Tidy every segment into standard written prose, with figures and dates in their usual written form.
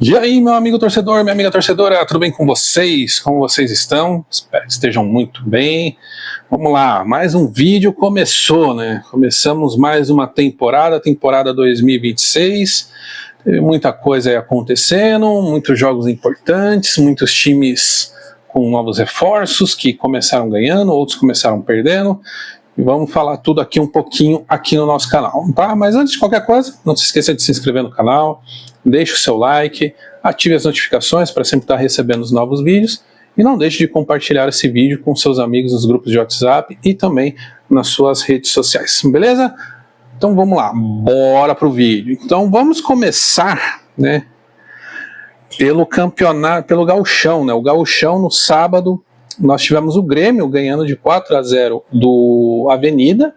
E aí, meu amigo torcedor, minha amiga torcedora, tudo bem com vocês? Como vocês estão? Espero que estejam muito bem. Vamos lá, mais um vídeo começou, né? Começamos mais uma temporada 2026. Teve muita coisa aí acontecendo, muitos jogos importantes, muitos times com novos reforços que começaram ganhando, outros começaram perdendo. E vamos falar tudo aqui um pouquinho aqui no nosso canal, tá? Mas antes de qualquer coisa, não se esqueça de se inscrever no canal, deixe o seu like, ative as notificações para sempre estar recebendo os novos vídeos e não deixe de compartilhar esse vídeo com seus amigos nos grupos de WhatsApp e também nas suas redes sociais, beleza? Então vamos lá, bora pro vídeo. Então vamos começar, né, pelo campeonato, pelo Gauchão, né? O Gauchão no sábado nós tivemos o Grêmio ganhando de 4-0 do Avenida.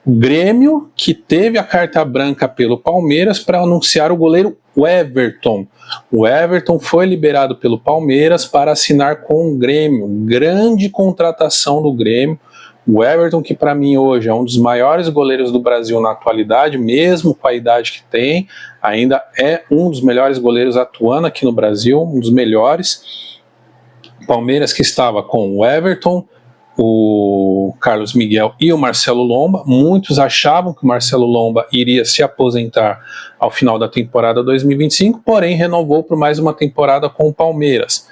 O Grêmio que teve a carta branca pelo Palmeiras para anunciar o goleiro Everton. O Everton foi liberado pelo Palmeiras para assinar com o Grêmio. Grande contratação do Grêmio. O Everton, que para mim hoje é um dos maiores goleiros do Brasil na atualidade, mesmo com a idade que tem, ainda é um dos melhores goleiros atuando aqui no Brasil, um dos melhores. Palmeiras que estava com o Everton, o Carlos Miguel e o Marcelo Lomba. Muitos achavam que o Marcelo Lomba iria se aposentar ao final da temporada 2025, porém renovou por mais uma temporada com o Palmeiras.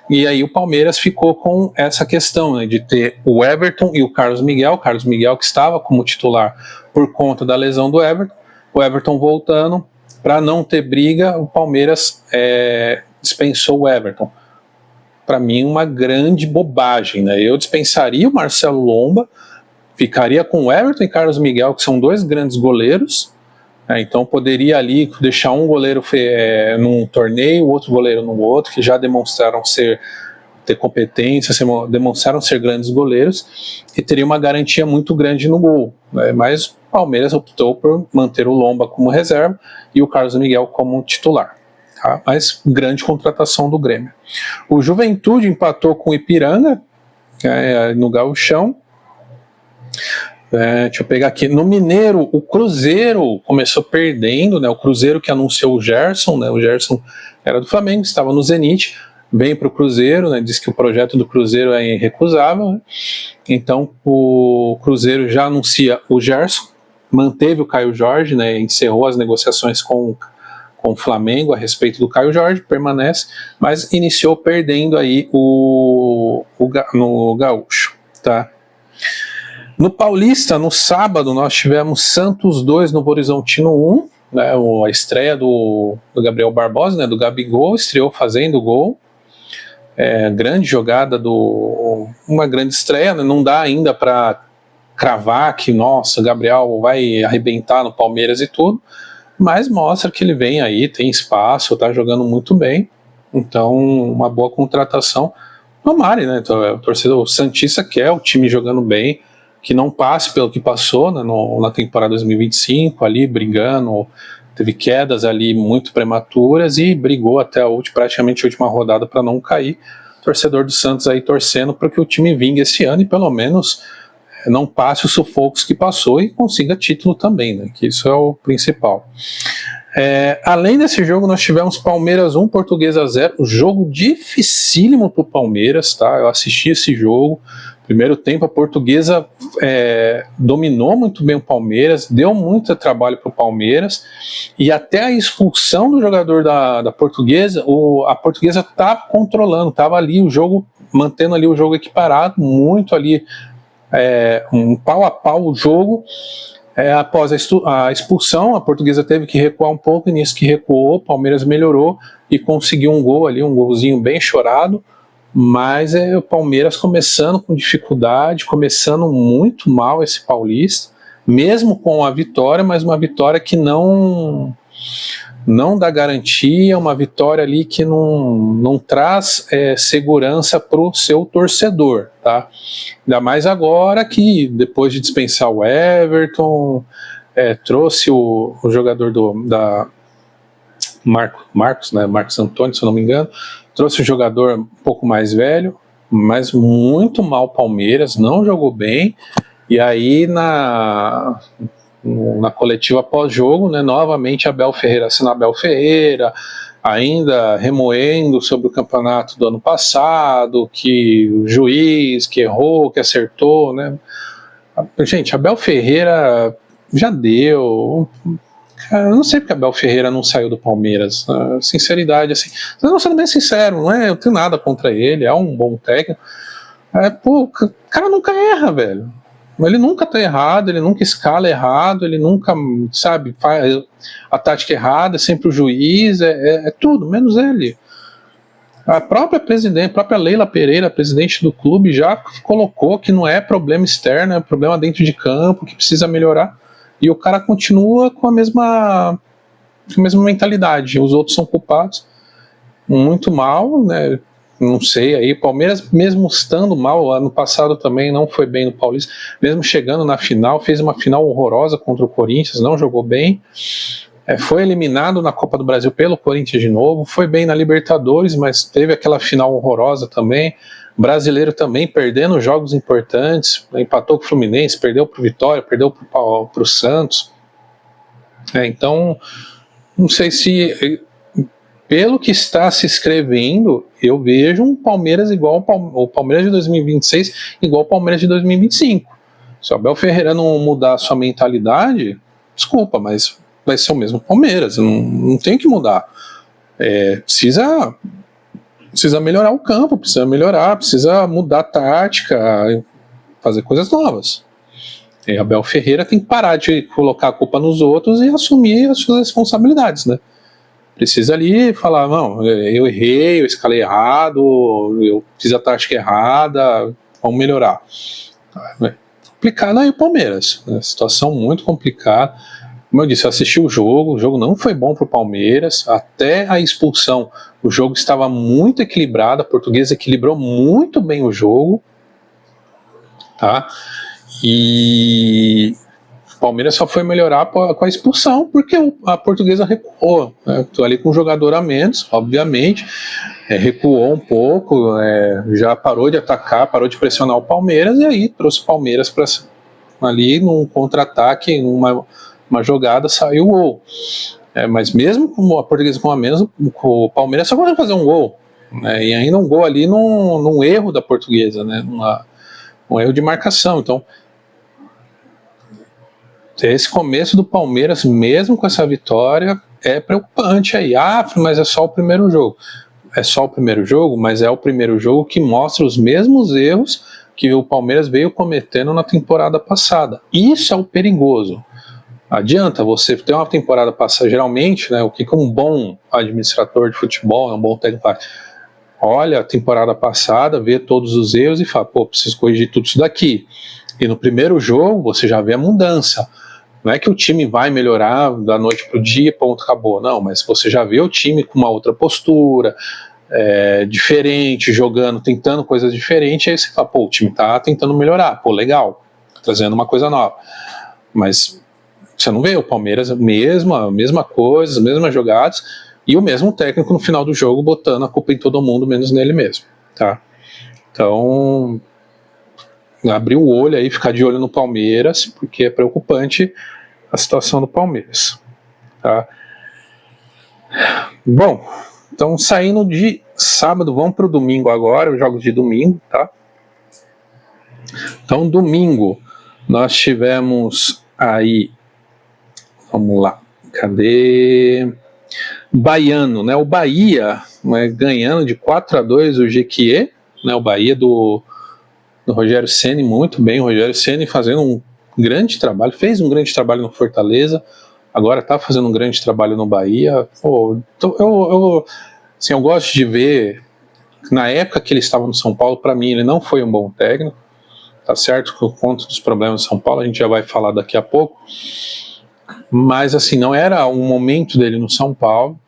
E aí o Palmeiras ficou com essa questão, né, de ter o Everton e o Carlos Miguel que estava como titular por conta da lesão do Everton, o Everton voltando, para não ter briga, o Palmeiras dispensou o Everton. Para mim, uma grande bobagem, né? Eu dispensaria o Marcelo Lomba, ficaria com o Everton e Carlos Miguel, que são dois grandes goleiros, né? Então poderia ali deixar um goleiro num torneio, o outro goleiro no outro, que já demonstraram ter competência, demonstraram ser grandes goleiros, e teria uma garantia muito grande no gol, né? Mas o Palmeiras optou por manter o Lomba como reserva e o Carlos Miguel como titular. Tá? Mas grande contratação do Grêmio. O Juventude empatou com o Ipiranga no Gauchão. Deixa eu pegar aqui. No Mineiro, o Cruzeiro começou perdendo, né? O Cruzeiro que anunciou o Gerson, né? O Gerson era do Flamengo, estava no Zenit, vem para o Cruzeiro, né? Diz que o projeto do Cruzeiro é irrecusável, né? Então o Cruzeiro já anuncia o Gerson, manteve o Caio Jorge, né? Encerrou as negociações com o Flamengo a respeito do Caio Jorge, permanece, mas iniciou perdendo aí no Gaúcho, tá? No Paulista, no sábado, nós tivemos Santos 2, Novo Horizontino 1, né, a estreia do Gabriel Barbosa, né, do Gabigol, estreou fazendo gol. Grande jogada, uma grande estreia, né, não dá ainda para cravar que, nossa, o Gabriel vai arrebentar no Palmeiras e tudo, mas mostra que ele vem aí, tem espaço, está jogando muito bem, então uma boa contratação. Tomara, né? O torcedor santista quer o time jogando bem, que não passe pelo que passou, né, na temporada 2025, ali brigando, teve quedas ali muito prematuras e brigou até praticamente a última rodada para não cair. O torcedor do Santos aí torcendo para que o time vingue esse ano e pelo menos não passe os sufocos que passou e consiga título também, né? Que isso é o principal. Além desse jogo, nós tivemos Palmeiras 1, Portuguesa 0, jogo dificílimo para o Palmeiras, tá? Eu assisti esse jogo. Primeiro tempo, a Portuguesa dominou muito bem o Palmeiras, deu muito trabalho para o Palmeiras, e até a expulsão do jogador da Portuguesa, a Portuguesa estava controlando, estava ali o jogo, mantendo ali o jogo equiparado, muito ali, um pau a pau o jogo. Após a expulsão, a Portuguesa teve que recuar um pouco, e nisso que recuou, o Palmeiras melhorou e conseguiu um gol ali, um golzinho bem chorado, mas o Palmeiras começando com dificuldade, começando muito mal esse Paulista, mesmo com a vitória, mas uma vitória que não dá garantia, uma vitória ali que não traz segurança para o seu torcedor, tá? Ainda mais agora que depois de dispensar o Everton, trouxe o jogador da Marcos, né, Marcos Antônio, se eu não me engano, trouxe um jogador um pouco mais velho, mas muito mal Palmeiras, não jogou bem, e aí na coletiva pós-jogo, né, novamente Abel Ferreira, ainda remoendo sobre o campeonato do ano passado, que o juiz que errou, que acertou, né? Gente, Abel Ferreira já deu. Cara, eu não sei porque Abel Ferreira não saiu do Palmeiras. Sinceridade, assim. Não, sendo bem sincero, não é, eu tenho nada contra ele, é um bom técnico. O cara nunca erra, velho. Ele nunca tá errado, ele nunca escala errado, ele nunca, sabe, faz a tática errada, é sempre o juiz, é tudo, menos ele. A própria presidente, a própria Leila Pereira, presidente do clube, já colocou que não é problema externo, é problema dentro de campo, que precisa melhorar. E o cara continua com a mesma mentalidade. Os outros são culpados. Muito mal, né? Não sei aí. Palmeiras, mesmo estando mal, ano passado também não foi bem no Paulista. Mesmo chegando na final, fez uma final horrorosa contra o Corinthians, não jogou bem. Foi eliminado na Copa do Brasil pelo Corinthians de novo, foi bem na Libertadores, mas teve aquela final horrorosa também. Brasileiro também perdendo jogos importantes, empatou com o Fluminense, perdeu para o Vitória, perdeu para o Santos. Então, não sei se, pelo que está se escrevendo, eu vejo um Palmeiras igual o Palmeiras de 2026, igual o Palmeiras de 2025. Se o Abel Ferreira não mudar a sua mentalidade, desculpa, mas vai ser o mesmo Palmeiras, não tem que mudar. Precisa melhorar o campo, precisa mudar a tática, fazer coisas novas. E Abel Ferreira tem que parar de colocar a culpa nos outros e assumir as suas responsabilidades, né? Precisa ali falar, não, eu errei, eu escalei errado, eu fiz a tática errada, vamos melhorar. Complicado aí o Palmeiras, né? Situação muito complicada. Como eu disse, eu assisti o jogo não foi bom para o Palmeiras, até a expulsão o jogo estava muito equilibrado, a Portuguesa equilibrou muito bem o jogo, tá? E o Palmeiras só foi melhorar com a expulsão, porque a Portuguesa recuou, né? Tô ali com um jogador a menos, obviamente, recuou um pouco, já parou de atacar, parou de pressionar o Palmeiras, e aí trouxe o Palmeiras para ali num contra-ataque, uma jogada, saiu o gol. Mas mesmo com a Portuguesa com a menos, o Palmeiras só conseguiu fazer um gol, né? E ainda um gol ali num erro da Portuguesa, né? Um erro de marcação. Então, esse começo do Palmeiras, mesmo com essa vitória, é preocupante aí. Mas é só o primeiro jogo. É só o primeiro jogo, mas é o primeiro jogo que mostra os mesmos erros que o Palmeiras veio cometendo na temporada passada. Isso é o perigoso. Adianta você ter uma temporada passada, geralmente, né, o que um bom administrador de futebol, um bom técnico faz? Olha a temporada passada, vê todos os erros e fala, preciso corrigir tudo isso daqui. E no primeiro jogo você já vê a mudança. Não é que o time vai melhorar da noite para o dia, ponto, acabou. Não, mas você já vê o time com uma outra postura, diferente, jogando, tentando coisas diferentes, aí você fala, o time está tentando melhorar, legal, trazendo uma coisa nova. Mas você não vê o Palmeiras, a mesma coisa, as mesmas jogadas, e o mesmo técnico no final do jogo botando a culpa em todo mundo, menos nele mesmo, tá? Então, abrir o olho aí, ficar de olho no Palmeiras, porque é preocupante a situação do Palmeiras, tá? Bom, então saindo de sábado, vamos para o domingo agora, os jogos de domingo, tá? Então, domingo, nós tivemos aí, vamos lá, cadê? Baiano, né? O Bahia, né, ganhando de 4-2 o Jequié, né? O Bahia do Rogério Ceni, muito bem. O Rogério Ceni fazendo um grande trabalho, fez um grande trabalho no Fortaleza, agora está fazendo um grande trabalho no Bahia. Assim, eu gosto de ver, na época que ele estava no São Paulo, para mim ele não foi um bom técnico, tá certo? Por conta dos problemas do São Paulo, a gente já vai falar daqui a pouco. Mas assim, não era o momento dele no São Paulo.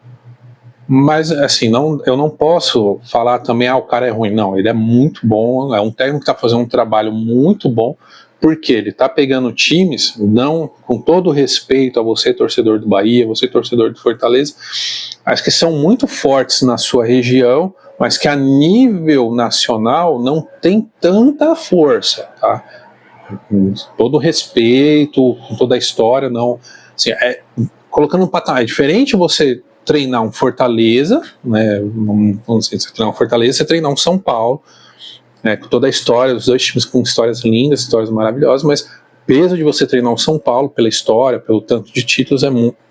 Mas assim, eu não posso falar também, o cara é ruim. Não, ele é muito bom, é um técnico que está fazendo um trabalho muito bom, porque ele está pegando times, não, com todo respeito a você, torcedor do Bahia, você, torcedor do Fortaleza, acho que são muito fortes na sua região, mas que a nível nacional não tem tanta força, tá? Com todo respeito, com toda a história, não. Assim, colocando um patamar, é diferente você treinar um Fortaleza, né, vamos dizer, você treinar um Fortaleza, você treinar um São Paulo, né, com toda a história, os dois times com histórias lindas, histórias maravilhosas, mas o peso de você treinar um São Paulo pela história, pelo tanto de títulos, é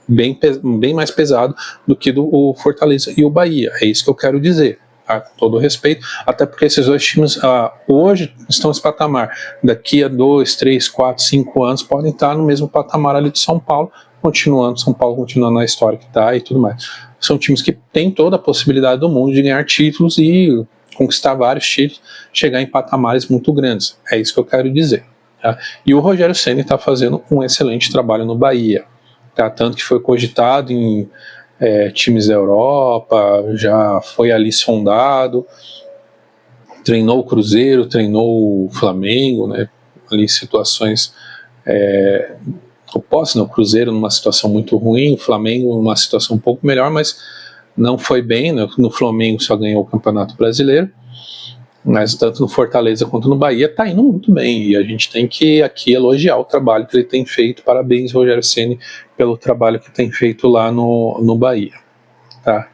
bem mais pesado do que o Fortaleza e o Bahia. É isso que eu quero dizer, tá? Com todo o respeito, até porque esses dois times hoje estão nesse patamar. Daqui a 2, 3, 4, 5 anos podem estar no mesmo patamar ali de São Paulo, São Paulo continuando na história que está e tudo mais. São times que têm toda a possibilidade do mundo de ganhar títulos e conquistar vários títulos, chegar em patamares muito grandes. É isso que eu quero dizer. Tá? E o Rogério Ceni está fazendo um excelente trabalho no Bahia. Tá? Tanto que foi cogitado em times da Europa, já foi ali sondado, treinou o Cruzeiro, treinou o Flamengo, né? Ali situações opostas, né? O Cruzeiro numa situação muito ruim, o Flamengo numa situação um pouco melhor, mas não foi bem, né? No Flamengo só ganhou o Campeonato Brasileiro, mas tanto no Fortaleza quanto no Bahia está indo muito bem, e a gente tem que aqui elogiar o trabalho que ele tem feito. Parabéns, Rogério Ceni, pelo trabalho que tem feito lá no Bahia. Tá?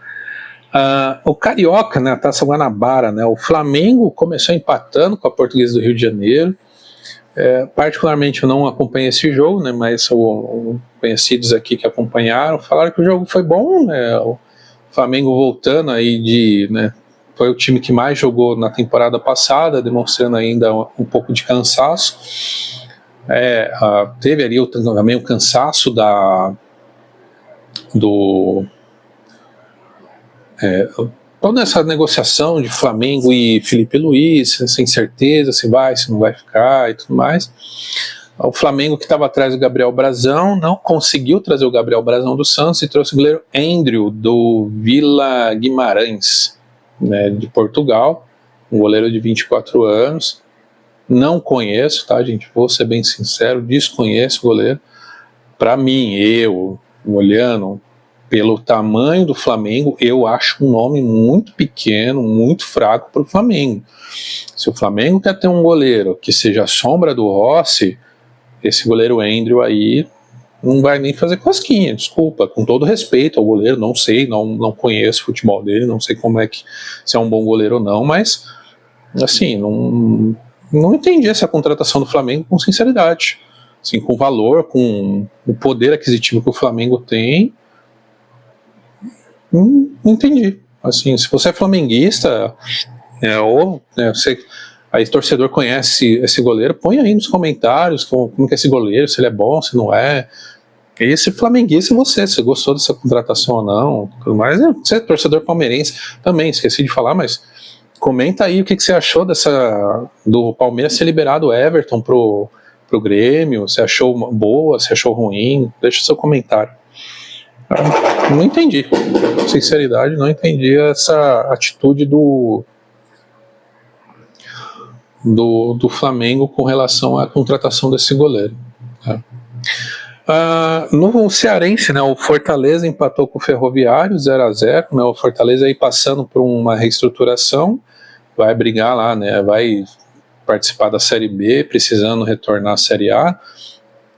O Carioca, né, a Taça Guanabara, né, o Flamengo começou empatando com a Portuguesa do Rio de Janeiro. Particularmente eu não acompanhei esse jogo, né, mas conhecidos aqui que acompanharam falaram que o jogo foi bom, né, o Flamengo voltando aí né, foi o time que mais jogou na temporada passada, demonstrando ainda um pouco de cansaço. Teve ali também o cansaço toda essa negociação de Flamengo e Felipe Luiz, sem certeza se vai, se não vai ficar e tudo mais. O Flamengo, que estava atrás do Gabriel Brazão, não conseguiu trazer o Gabriel Brazão do Santos e trouxe o goleiro Andrew do Vila Guimarães, né, de Portugal, um goleiro de 24 anos. Não conheço, tá, gente? Vou ser bem sincero, desconheço o goleiro. Para mim, olhando pelo tamanho do Flamengo, eu acho um nome muito pequeno, muito fraco para o Flamengo. Se o Flamengo quer ter um goleiro que seja a sombra do Rossi, esse goleiro Andrew aí não vai nem fazer cosquinha, desculpa, com todo respeito ao goleiro, não sei, não conheço o futebol dele, não sei se é um bom goleiro ou não, mas assim, não entendi essa contratação do Flamengo com sinceridade, assim, com o valor, com o poder aquisitivo que o Flamengo tem, não entendi. Assim, se você é flamenguista, você aí torcedor conhece esse goleiro, põe aí nos comentários como que é esse goleiro, se ele é bom, se não é. E se flamenguista, você gostou dessa contratação ou não, tudo mais. Você é torcedor palmeirense também, esqueci de falar, mas comenta aí o que você achou do Palmeiras ter liberado o Everton pro Grêmio, se achou boa, se achou ruim, deixa seu comentário. Não entendi, sinceridade, não entendi essa atitude do Flamengo com relação à contratação desse goleiro. No Cearense, né, o Fortaleza empatou com o Ferroviário 0-0, né, o Fortaleza aí passando por uma reestruturação, vai brigar lá, né, vai participar da Série B, precisando retornar à Série A.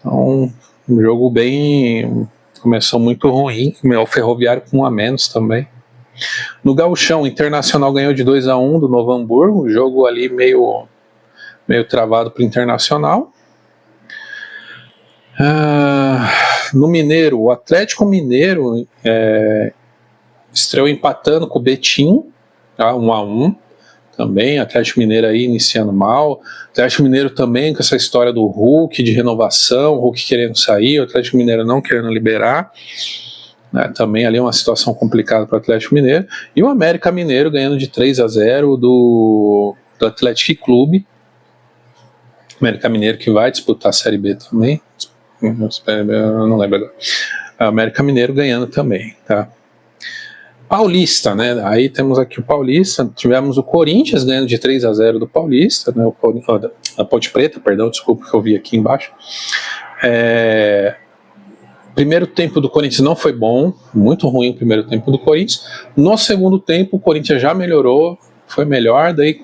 Então, um jogo começou muito ruim, o Ferroviário com 1 a menos também. No Gauchão, o Internacional ganhou de 2-1 do Novo Hamburgo, jogo ali meio travado para o Internacional. No Mineiro, o Atlético Mineiro estreou empatando com o Betim, tá, 1-1 também. Atlético Mineiro aí iniciando mal. Atlético Mineiro também com essa história do Hulk, de renovação, o Hulk querendo sair, o Atlético Mineiro não querendo liberar, né, também ali uma situação complicada para o Atlético Mineiro. E o América Mineiro ganhando de 3-0 do Atlético Clube. América Mineiro que vai disputar a Série B também, eu não lembro agora. América Mineiro ganhando também, tá? Paulista, né? Aí temos aqui o Paulista, tivemos o Corinthians ganhando de 3-0 do Paulista, né? A Ponte Preta, perdão, desculpa que eu vi aqui embaixo. Primeiro tempo do Corinthians não foi bom, muito ruim o primeiro tempo do Corinthians. No segundo tempo o Corinthians já melhorou, foi melhor, daí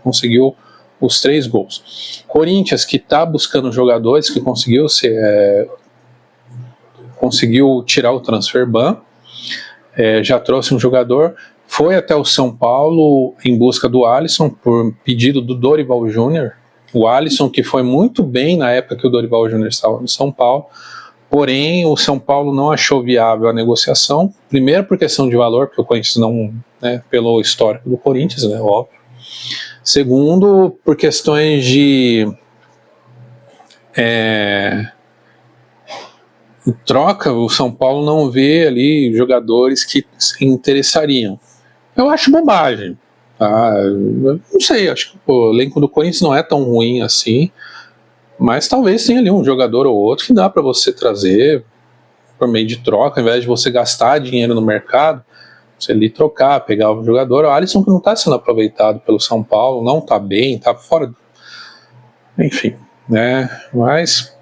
conseguiu os 3 gols. Corinthians, que está buscando jogadores, que conseguiu tirar o transfer ban, já trouxe um jogador, foi até o São Paulo em busca do Alisson, por pedido do Dorival Júnior. O Alisson, que foi muito bem na época que o Dorival Júnior estava no São Paulo, porém o São Paulo não achou viável a negociação, primeiro por questão de valor, porque o Corinthians não, né, pelo histórico do Corinthians, né, óbvio. Segundo, por questões de troca, o São Paulo não vê ali jogadores que se interessariam. Eu acho bobagem. Tá? Eu não sei, acho que o elenco do Corinthians não é tão ruim assim, mas talvez tenha ali um jogador ou outro que dá para você trazer por meio de troca, ao invés de você gastar dinheiro no mercado, você ali trocar, pegar o jogador. O Alisson, que não está sendo aproveitado pelo São Paulo, não está bem, está fora. Enfim, né? Mas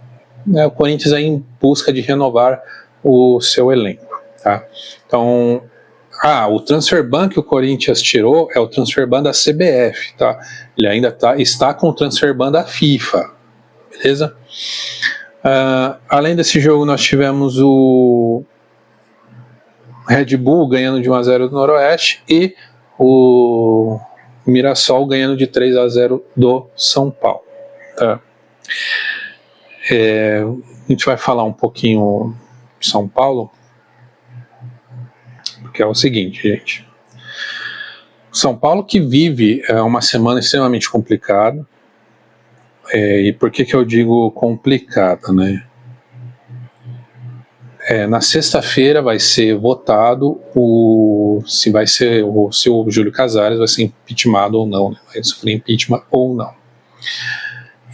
o Corinthians é em busca de renovar o seu elenco. Tá? Então, o transfer ban que o Corinthians tirou é o transfer ban da CBF. Tá? Ele ainda está com o transfer ban da FIFA. Beleza? Além desse jogo, nós tivemos o Red Bull ganhando de 1-0 do Noroeste e o Mirassol ganhando de 3-0 do São Paulo. Tá? A gente vai falar um pouquinho de São Paulo, porque é o seguinte, gente. São Paulo que vive uma semana extremamente complicada. E por que eu digo complicada, né? Na sexta-feira vai ser votado se o Júlio Casares vai ser impeachmentado ou não, né? Vai sofrer impeachment ou não.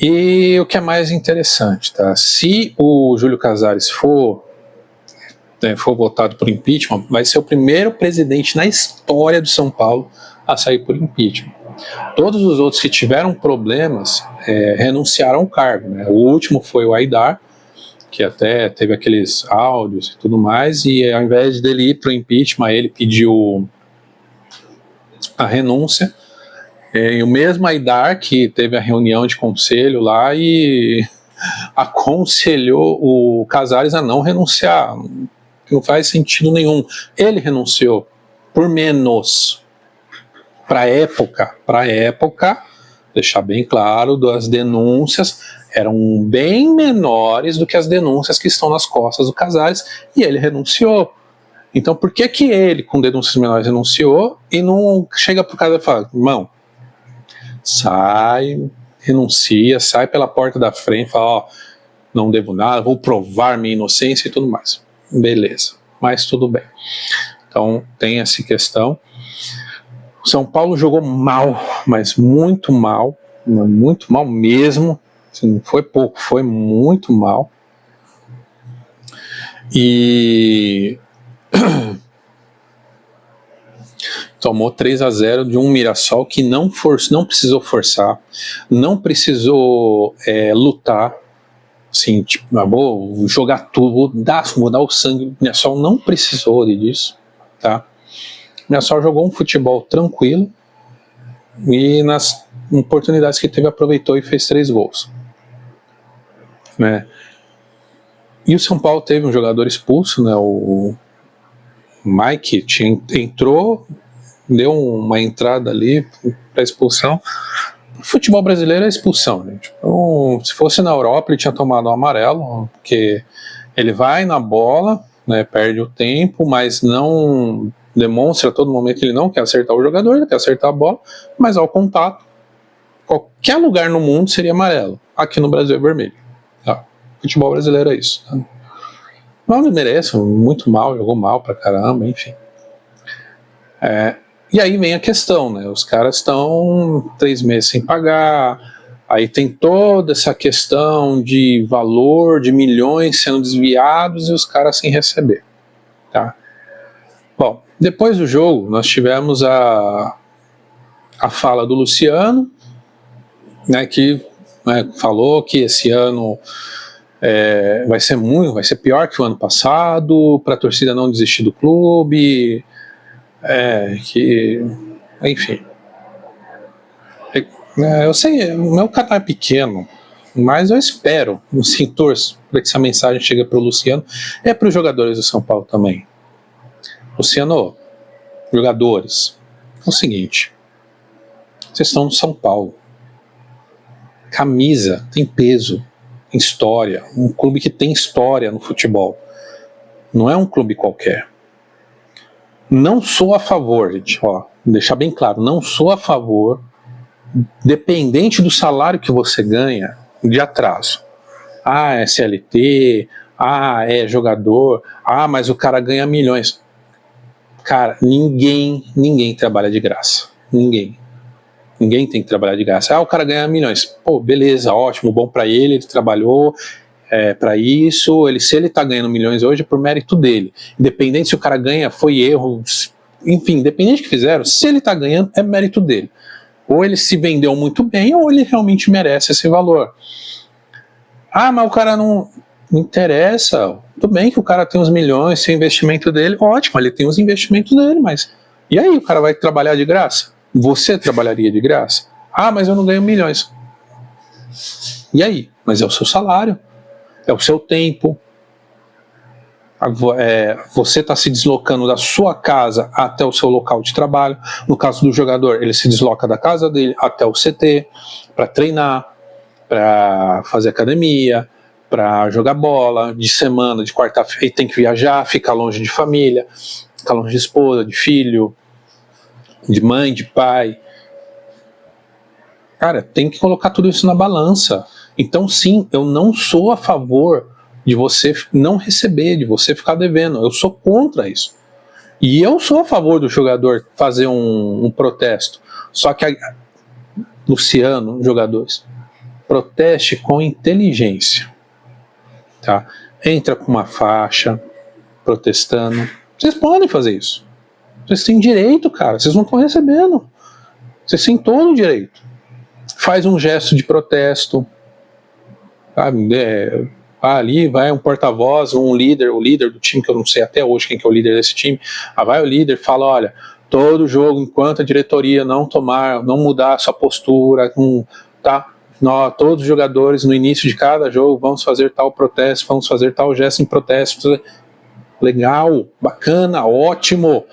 E o que é mais interessante, tá? Se o Júlio Casares for votado por impeachment, vai ser o primeiro presidente na história do São Paulo a sair por impeachment. Todos os outros que tiveram problemas renunciaram ao cargo, né? O último foi o Aidar, que até teve aqueles áudios e tudo mais, e ao invés dele ir para o impeachment, ele pediu a renúncia. E o mesmo Aidar que teve a reunião de conselho lá e aconselhou o Casares a não renunciar. Não faz sentido nenhum. Ele renunciou por menos. Para a época, deixar bem claro, as denúncias eram bem menores do que as denúncias que estão nas costas do Casares, e ele renunciou. Então por que ele, com denúncias menores, renunciou e não chega para o Casares e fala: irmão, sai, renuncia, sai pela porta da frente, fala: não devo nada, vou provar minha inocência e tudo mais. Beleza, mas tudo bem. Então tem essa questão. O São Paulo jogou mal, mas muito mal mesmo. Não foi pouco, foi muito mal. E tomou 3-0 de um Mirassol que não precisou forçar, não precisou lutar, assim, tipo, vou jogar tudo, vou dar o sangue. O Mirassol não precisou disso, tá? O Mirassol jogou um futebol tranquilo e nas oportunidades que teve aproveitou e fez 3 gols, né? E o São Paulo teve um jogador expulso, né? O Mike entrou, deu uma entrada ali para expulsão. O futebol brasileiro é expulsão, gente. Então, se fosse na Europa, ele tinha tomado um amarelo, porque ele vai na bola, né, perde o tempo, mas não demonstra a todo momento que ele não quer acertar o jogador, ele quer acertar a bola, mas ao contato, qualquer lugar no mundo seria amarelo. Aqui no Brasil é vermelho. Tá? O futebol brasileiro é isso. Tá? Não merece, muito mal, jogou mal pra caramba, enfim. E aí vem a questão, né? Os caras estão 3 meses sem pagar, aí tem toda essa questão de valor de milhões sendo desviados e os caras sem receber. Tá? Bom, depois do jogo, nós tivemos a fala do Luciano, né, que falou que esse ano vai ser pior que o ano passado, para a torcida não desistir do clube, enfim. Eu sei, o meu canal é pequeno, mas eu espero, assim, torço para que essa mensagem chegue para o Luciano, para os jogadores do São Paulo também. Luciano, jogadores, é o seguinte, vocês estão no São Paulo, camisa tem peso, tem história, um clube que tem história no futebol, não é um clube qualquer. Não sou a favor, gente, ó, deixar bem claro, não sou a favor, dependente do salário que você ganha, de atraso. Ah, é CLT, ah, é jogador, ah, mas o cara ganha milhões. Cara, ninguém trabalha de graça. Ninguém tem que trabalhar de graça. Ah, o cara ganha milhões. Pô, beleza, ótimo, bom pra ele trabalhou pra isso. Se ele tá ganhando milhões hoje é por mérito dele. Independente se o cara ganha, foi erro, enfim, independente do que fizeram, se ele tá ganhando, é mérito dele. Ou ele se vendeu muito bem, ou ele realmente merece esse valor. Ah, mas o cara não interessa. Tudo bem que o cara tem os milhões, tem o investimento dele, ótimo, ele tem os investimentos dele, mas e aí, o cara vai trabalhar de graça? Você trabalharia de graça? Ah, mas eu não ganho milhões. E aí? Mas é o seu salário, é o seu tempo. Você está se deslocando da sua casa até o seu local de trabalho. No caso do jogador, ele se desloca da casa dele até o CT para treinar, para fazer academia, para jogar bola, de semana, de quarta-feira, ele tem que viajar, ficar longe de família, ficar longe de esposa, de filho, de mãe, de pai. Cara, tem que colocar tudo isso na balança. Então, sim, eu não sou a favor de você não receber, de você ficar devendo. Eu sou contra isso. E eu sou a favor do jogador fazer um protesto. Só que, Luciano, jogadores, proteste com inteligência. Tá? Entra com uma faixa, protestando. Vocês podem fazer isso. Vocês têm direito, cara. Vocês não estão recebendo. Vocês têm todo o direito. Faz um gesto de protesto. Ali vai um porta-voz, o líder do time, que eu não sei até hoje quem que é o líder desse time. Vai o líder e fala, olha, todo jogo, enquanto a diretoria não mudar a sua postura, tá? Todos os jogadores, no início de cada jogo, vamos fazer tal protesto, vamos fazer tal gesto em protesto. Legal, bacana, ótimo.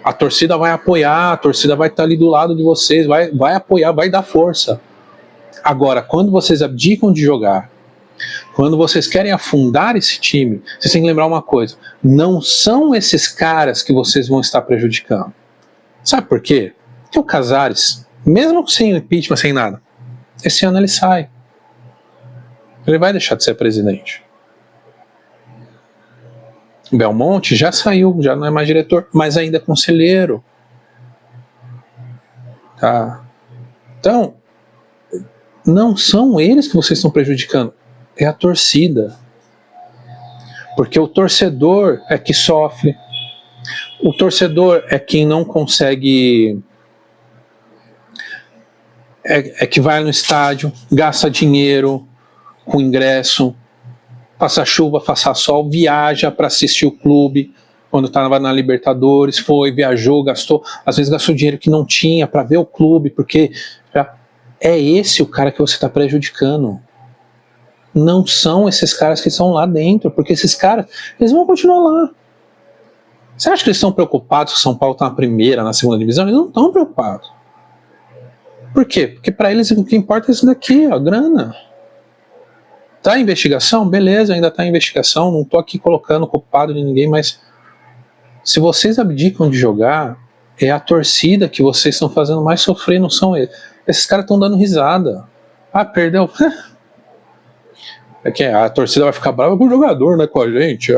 A torcida vai apoiar, a torcida vai estar ali do lado de vocês, vai apoiar, vai dar força. Agora, quando vocês abdicam de jogar, quando vocês querem afundar esse time, vocês têm que lembrar uma coisa, não são esses caras que vocês vão estar prejudicando. Sabe por quê? Porque o Casares, mesmo sem impeachment, sem nada, esse ano ele sai. Ele vai deixar de ser presidente. Belmonte já saiu, já não é mais diretor, mas ainda é conselheiro. Tá? Então, não são eles que vocês estão prejudicando, é a torcida. Porque o torcedor é que sofre, o torcedor é quem não consegue, é que vai no estádio, gasta dinheiro com ingresso, passa chuva, passa sol, viaja para assistir o clube, quando estava na Libertadores, viajou, gastou, às vezes gastou dinheiro que não tinha para ver o clube, porque é esse o cara que você está prejudicando. Não são esses caras que estão lá dentro, porque esses caras, eles vão continuar lá. Você acha que eles estão preocupados que o São Paulo está na primeira, na segunda divisão? Eles não estão preocupados. Por quê? Porque para eles o que importa é isso daqui, ó, grana. Tá em investigação? Beleza, ainda tá em investigação, não tô aqui colocando culpado de ninguém, mas se vocês abdicam de jogar, é a torcida que vocês estão fazendo mais sofrer, não são eles. Esses caras estão dando risada. Ah, perdeu. É que a torcida vai ficar brava com o jogador, né, com a gente.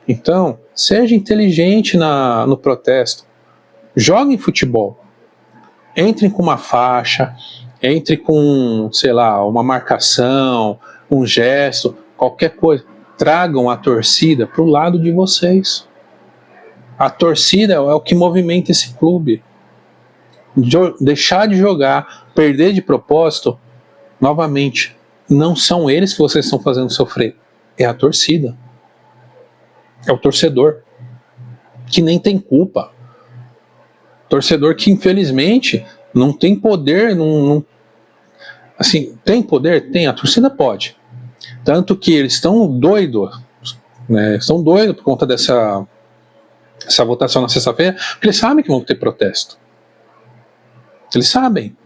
Então, seja inteligente no protesto. Joguem futebol. Entrem com uma faixa, entre com, sei lá, uma marcação, um gesto, qualquer coisa. Tragam a torcida para o lado de vocês. A torcida é o que movimenta esse clube. Deixar de jogar, perder de propósito, novamente, não são eles que vocês estão fazendo sofrer. É a torcida. É o torcedor. Que nem tem culpa. Torcedor que, infelizmente, não tem poder, assim, tem poder? Tem, a torcida pode. Tanto que eles estão doidos, né? Estão doidos por conta dessa votação na sexta-feira, porque eles sabem que vão ter protesto. Eles sabem.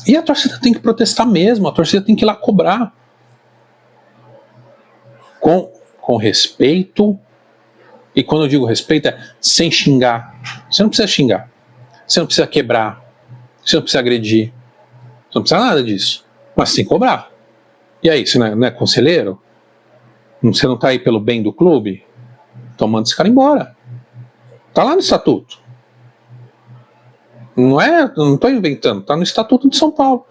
E a torcida tem que protestar mesmo, a torcida tem que ir lá cobrar. Com respeito, e quando eu digo respeito é sem xingar. Você não precisa xingar, você não precisa quebrar, você não precisa agredir, você não precisa nada disso, mas você tem que cobrar. E aí, você não é conselheiro? Você não está aí pelo bem do clube? Então manda esse cara embora. Está lá no estatuto. Não estou inventando, está no estatuto de São Paulo.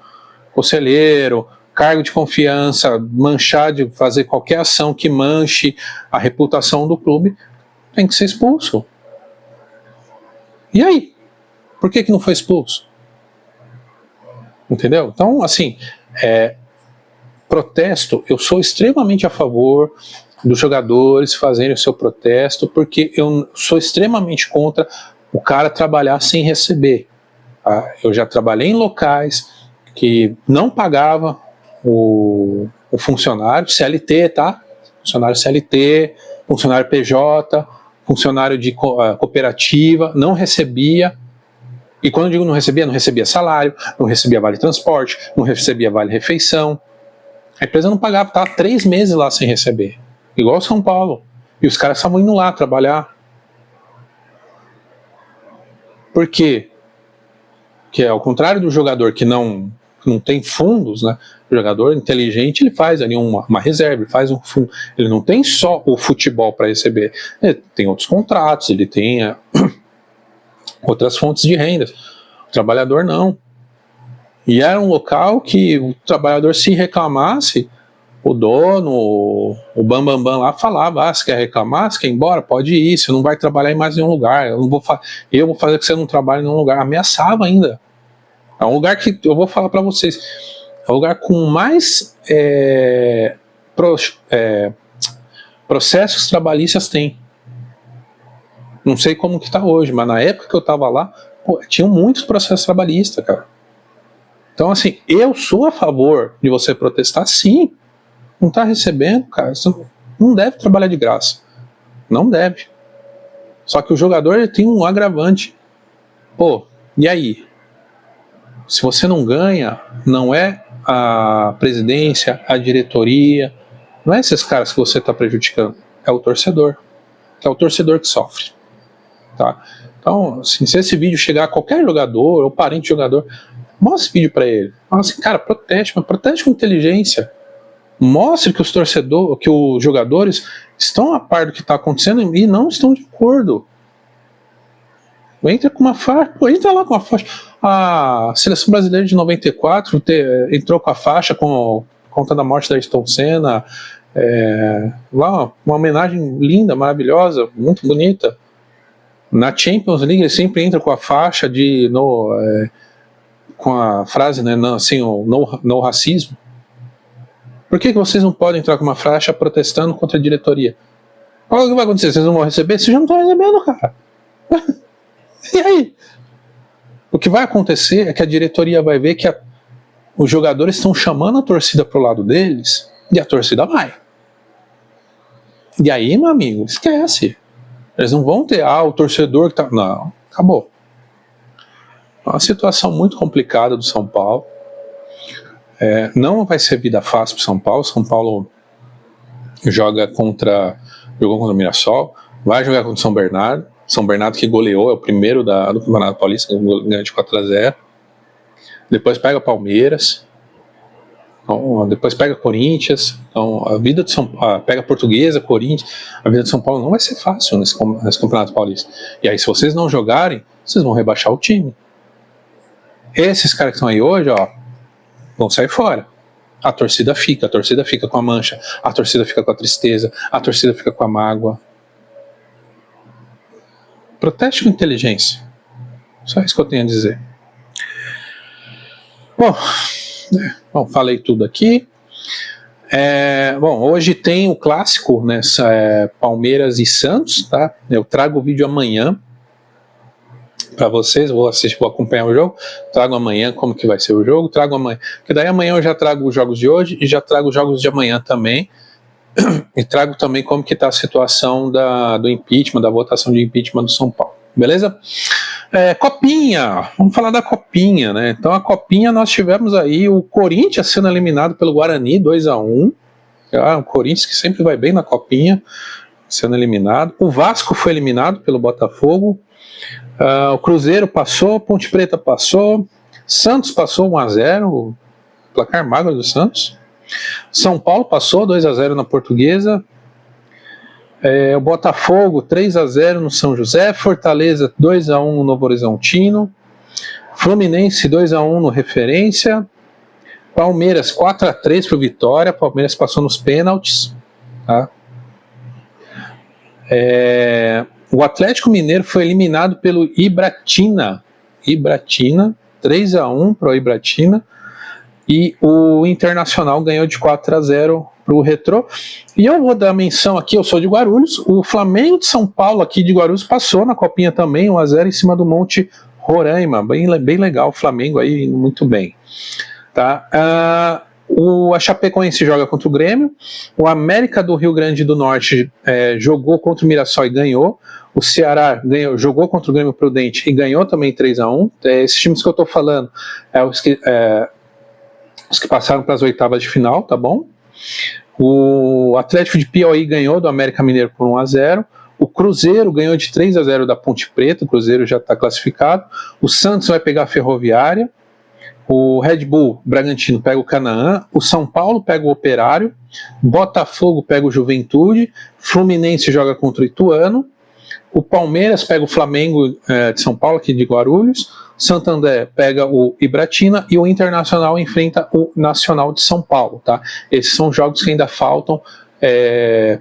Conselheiro, cargo de confiança, manchar, de fazer qualquer ação que manche a reputação do clube, tem que ser expulso. E aí? Por que não foi expulso? Entendeu? Então, assim, protesto, eu sou extremamente a favor dos jogadores fazerem o seu protesto, porque eu sou extremamente contra o cara trabalhar sem receber. Tá? Eu já trabalhei em locais que não pagava o funcionário CLT, tá? Funcionário CLT, funcionário PJ, funcionário de cooperativa, não recebia. E quando eu digo não recebia salário, não recebia vale transporte, não recebia vale refeição. A empresa não pagava, estava 3 meses lá sem receber, igual São Paulo. E os caras estavam indo lá trabalhar. Por quê? Que ao contrário do jogador que não tem fundos, né? O jogador inteligente, ele faz ali uma reserva, ele faz um fundo. Ele não tem só o futebol para receber, ele tem outros contratos, ele tem outras fontes de renda. O trabalhador não. E era um local que o trabalhador, se reclamasse, o dono, o bambambam lá falava: você quer reclamar, você quer ir embora? Pode ir, você não vai trabalhar em mais nenhum lugar, eu vou fazer que você não trabalhe em nenhum lugar. Ameaçava ainda. É um lugar que, eu vou falar para vocês, é o lugar com mais processos trabalhistas tem. Não sei como que está hoje, mas na época que eu estava lá, tinham muitos processos trabalhistas, cara. Então, assim, eu sou a favor de você protestar, sim. Não está recebendo, cara. Você não deve trabalhar de graça. Não deve. Só que o jogador, ele tem um agravante. E aí? Se você não ganha, não é a presidência, a diretoria, não é esses caras que você está prejudicando, é o torcedor. É o torcedor que sofre. Tá? Então, assim, se esse vídeo chegar a qualquer jogador ou parente de jogador, mostre esse vídeo para ele. Fala assim, cara, proteste, mas proteste com inteligência. Mostre que que os jogadores estão a par do que está acontecendo e não estão de acordo. Entra com uma faixa, entra lá com a faixa. A seleção brasileira de 94 entrou com a faixa com conta da morte da Ayrton Senna. Lá, uma homenagem linda, maravilhosa, muito bonita. Na Champions League ele sempre entra com a faixa com a frase, né, assim, no racismo. Por que vocês não podem entrar com uma faixa protestando contra a diretoria? Olha o que vai acontecer, vocês não vão receber? Vocês já não estão recebendo, cara. E aí? O que vai acontecer é que a diretoria vai ver que os jogadores estão chamando a torcida pro lado deles e a torcida vai. E aí, meu amigo, esquece. Eles não vão ter, o torcedor que tá... Não, acabou. É uma situação muito complicada do São Paulo. Não vai ser vida fácil para São Paulo. São Paulo jogou contra o Mirassol, vai jogar contra o São Bernardo. São Bernardo que goleou, é o primeiro do Campeonato Paulista, ganhou de 4-0. Depois pega Palmeiras. Então, depois pega Corinthians. Então, a vida de pega Portuguesa, Corinthians. A vida de São Paulo não vai ser fácil nesse Campeonato Paulista. E aí, se vocês não jogarem, vocês vão rebaixar o time. Esses caras que estão aí hoje, vão sair fora. A torcida fica com a mancha, a torcida fica com a tristeza, a torcida fica com a mágoa. Proteste com inteligência. Só isso que eu tenho a dizer. Bom, falei tudo aqui. Hoje tem o clássico, né, Palmeiras e Santos, tá? Eu trago o vídeo amanhã para vocês, vou acompanhar o jogo, trago amanhã como que vai ser o jogo, trago amanhã, porque daí amanhã eu já trago os jogos de hoje e já trago os jogos de amanhã também, e trago também como que está a situação do impeachment, da votação de impeachment do São Paulo. Beleza? Copinha, vamos falar da Copinha, né? Então a Copinha nós tivemos aí o Corinthians sendo eliminado pelo Guarani 2-1. O Corinthians que sempre vai bem na Copinha, sendo eliminado. O Vasco foi eliminado pelo Botafogo. O Cruzeiro passou, Ponte Preta passou, Santos passou 1-0, placar magro do Santos. São Paulo passou 2-0 na Portuguesa. O Botafogo 3-0 no São José, Fortaleza 2-1 no Novo Horizontino, Fluminense 2-1 no Referência, Palmeiras 4-3 para o Vitória, Palmeiras passou nos pênaltis. Tá? O Atlético Mineiro foi eliminado pelo Ibratina 3-1 para o Ibratina, e o Internacional ganhou de 4-0 para o Retrô. E eu vou dar menção aqui, eu sou de Guarulhos, o Flamengo de São Paulo aqui de Guarulhos passou na Copinha também, 1-0 em cima do Monte Roraima, bem legal o Flamengo aí, indo muito bem. Tá? A Chapecoense joga contra o Grêmio, o América do Rio Grande do Norte jogou contra o Mirassol e ganhou, o Ceará jogou contra o Grêmio Prudente e ganhou também 3-1. Esses times que eu estou falando os que passaram para as oitavas de final, tá bom? O Atlético de Piauí ganhou do América Mineiro por 1-0. O Cruzeiro ganhou de 3-0 da Ponte Preta, o Cruzeiro já está classificado. O Santos vai pegar a Ferroviária. O Red Bull Bragantino pega o Canaã. O São Paulo pega o Operário. Botafogo pega o Juventude. Fluminense joga contra o Ituano. O Palmeiras pega o Flamengo de São Paulo, aqui de Guarulhos. Santander pega o Ibratina e o Internacional enfrenta o Nacional de São Paulo. Tá? Esses são jogos que ainda faltam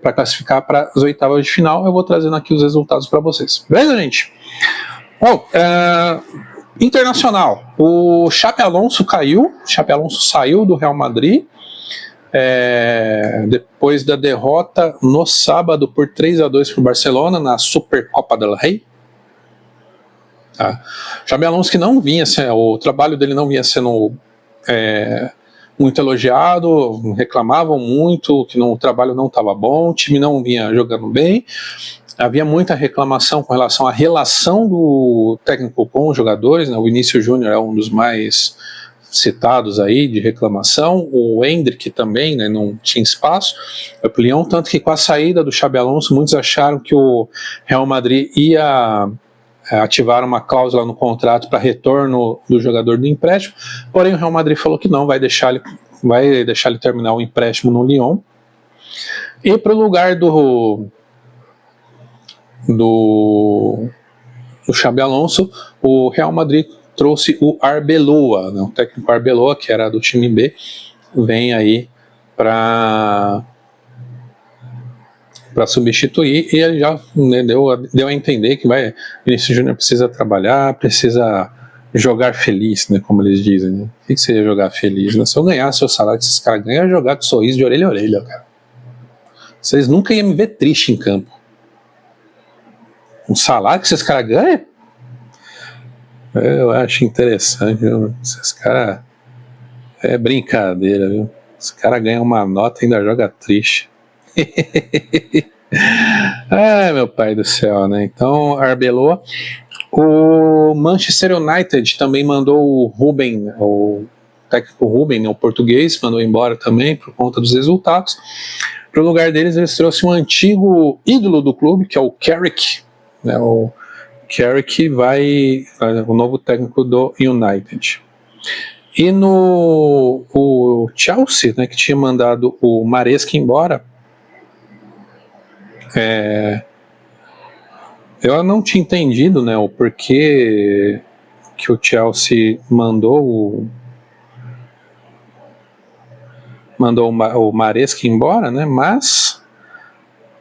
para classificar para as oitavas de final. Eu vou trazendo aqui os resultados para vocês. Beleza, gente? Bom, Internacional. O Xabi Alonso caiu. Xabi Alonso saiu do Real Madrid. Depois da derrota no sábado por 3-2 para o Barcelona na Supercopa del Rei. Xabi Alonso que não vinha, o trabalho dele não vinha sendo muito elogiado, reclamavam muito que o trabalho não estava bom, o time não vinha jogando bem, havia muita reclamação com relação à relação do técnico com os jogadores, né? O Vinícius Júnior é um dos mais citados aí de reclamação, o Endrick também, né, não tinha espaço, foi pro Lyon, tanto que com a saída do Xabi Alonso, muitos acharam que o Real Madrid ia ativar uma cláusula no contrato para retorno do jogador do empréstimo, porém o Real Madrid falou que não, vai deixar ele terminar o empréstimo no Lyon, e para o lugar do Xabi Alonso, o Real Madrid trouxe o Arbeloa, né, o técnico Arbeloa, que era do time B, vem aí para substituir, e ele já deu a entender que Vinícius Júnior precisa trabalhar, precisa jogar feliz, né, como eles dizem. Né? O que seria jogar feliz? Né? Se eu ganhasse o salário que esses caras ganham, eu ia jogar com sorriso de orelha a orelha, cara. Vocês nunca iam me ver triste em campo. Um salário que esses caras ganham? Eu acho interessante, viu? Esses caras é brincadeira, viu? Esse cara ganha uma nota e ainda joga triste. Ai, meu pai do céu, né? Então, Arbeloa. O Manchester United também mandou o Ruben, o técnico Ruben, né, o português, mandou embora também por conta dos resultados. Para o lugar deles, eles trouxeram um antigo ídolo do clube, que é o Carrick, né? O Carrick o novo técnico do United. E o Chelsea, né, que tinha mandado o Maresca embora, eu não tinha entendido, né, o porquê que o Chelsea mandou o Maresca embora, né, mas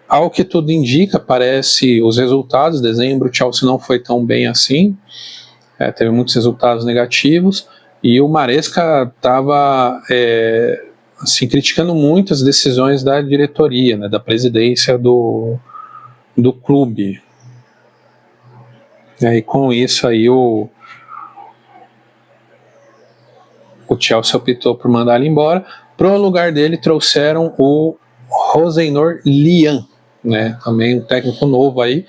ao que tudo indica, parece os resultados, dezembro o Chelsea não foi tão bem assim, teve muitos resultados negativos, e o Maresca estava assim, criticando muito as decisões da diretoria, né, da presidência do clube. E com isso aí o Chelsea optou por mandar ele embora. Para o lugar dele trouxeram o Rosenor Lian, né? Também um técnico novo aí.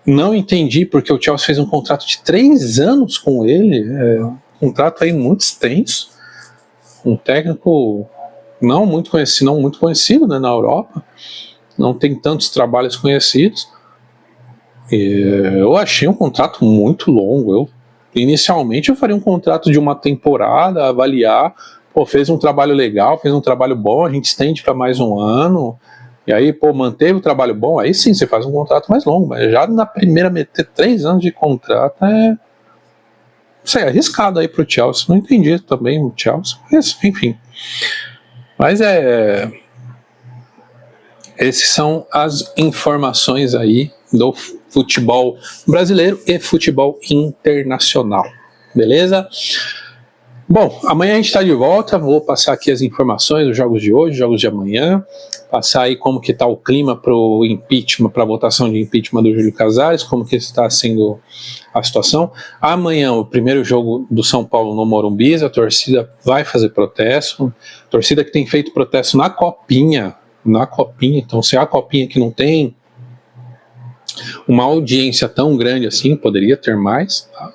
Não entendi porque o Chelsea fez um contrato de 3 anos com ele, um contrato aí muito extenso, um técnico não muito conhecido, né, na Europa, não tem tantos trabalhos conhecidos. Eu achei um contrato muito longo. Inicialmente eu faria um contrato de uma temporada, avaliar, fez um trabalho legal, fez um trabalho bom, a gente estende para mais um ano. E aí, manteve o trabalho bom, aí sim você faz um contrato mais longo, mas já na primeira meter 3 anos de contrato isso é arriscado aí pro Chelsea. Não entendi também o Chelsea, mas enfim. Mas essas são as informações aí do futebol brasileiro e futebol internacional, beleza? Bom, amanhã a gente está de volta, vou passar aqui as informações dos jogos de hoje, jogos de amanhã, passar aí como que está o clima para o impeachment, para a votação de impeachment do Júlio Casares, como que está sendo a situação. Amanhã, o primeiro jogo do São Paulo no Morumbi, a torcida vai fazer protesto, torcida que tem feito protesto na Copinha, então se é a Copinha que não tem uma audiência tão grande assim, poderia ter mais, tá?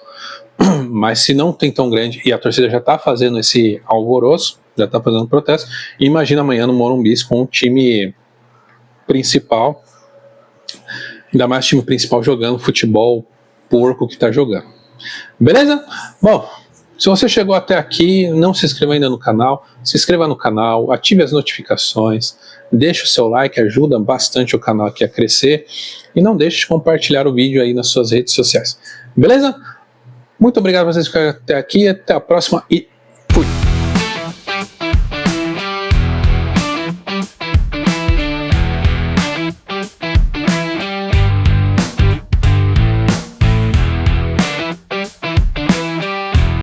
Mas se não tem tão grande e a torcida já está fazendo esse alvoroço, já está fazendo protesto, imagina amanhã no Morumbi com o time principal, ainda mais o time principal jogando futebol porco que está jogando. Beleza? Bom, se você chegou até aqui, não se inscreva ainda no canal, se inscreva no canal, ative as notificações, deixe o seu like, ajuda bastante o canal aqui a crescer, e não deixe de compartilhar o vídeo aí nas suas redes sociais. Beleza? Muito obrigado por vocês ficarem até aqui, até a próxima e